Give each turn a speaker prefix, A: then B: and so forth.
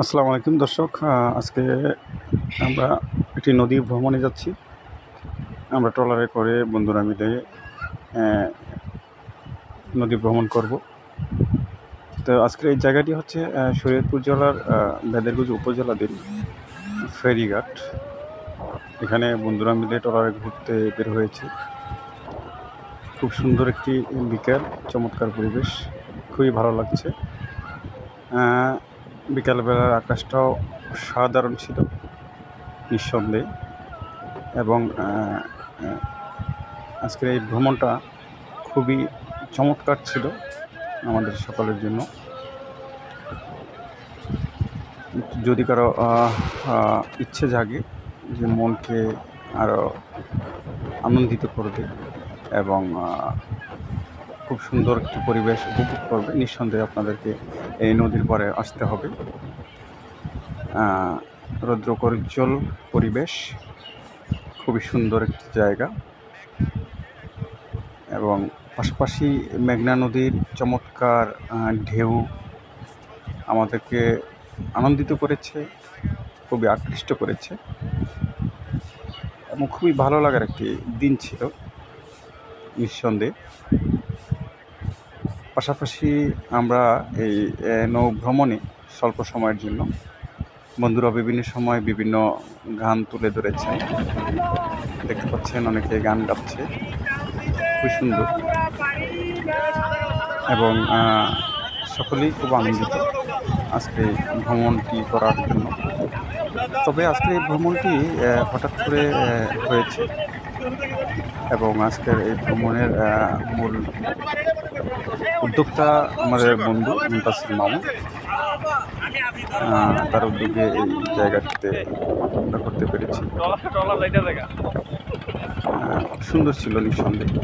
A: আসসালামু আলাইকুম দর্শক। আজকে আমরা একটি নদী ভ্রমণে যাচ্ছি। আমরা ট্রলারে করে বন্ধুরা মিলে নদী ভ্রমণ করব। তো আজকের এই জায়গাটি হচ্ছে শরীয়তপুর জেলার ভেদেরগঞ্জ উপজেলাধীন ফেরিঘাট। এখানে বন্ধুরা মিলে ট্রলারে ঘুরতে বের হয়েছে। খুব সুন্দর একটি বিকেল, চমৎকার পরিবেশ, খুবই ভালো লাগছে। বিকালবেলার আকাশটাও সাধারণ ছিল নিঃসন্দেহে, এবং আজকের এই ভ্রমণটা খুবই চমৎকার ছিল আমাদের সকলের জন্য। যদি কারো ইচ্ছে জাগে যে মনকে আরও আনন্দিত করবে এবং খুব সুন্দর একটি পরিবেশ উপভোগ করবে, নিঃসন্দেহে আপনাদেরকে এই নদীর পাড়ে আসতে হবে। রৌদ্রোজ্জ্বল পরিবেশ, খুবই সুন্দর একটি জায়গা, এবং পাশাপাশি মেঘনা নদীর চমৎকার ঢেউ আমাদেরকে আনন্দিত করেছে, খুবই আকৃষ্ট করেছে, এবং খুবই ভালো লাগার একটি দিন ছিল নিঃসন্দেহে। পাশাপাশি আমরা এই নৌ ভ্রমণে স্বল্প সময়ের জন্য বন্ধুরা বিভিন্ন সময় বিভিন্ন গান তুলে ধরেছেন, দেখতে পাচ্ছেন অনেকে গান গাচ্ছে, খুব সুন্দর, এবং সকলেই খুব আনন্দিত আজকে ভ্রমণটি করার জন্য। তবে আজকের এই ভ্রমণটি হঠাৎ করে হয়েছে, এবং আজকের এই ভ্রমণের মূল উদ্যোক্তা আমাদের বন্ধু মুনতাসির মামুন। তার উদ্যোগে এই জায়গাটিতে আমরা করতে পেরেছি। সুন্দর ছিল নিঃসন্দেহে।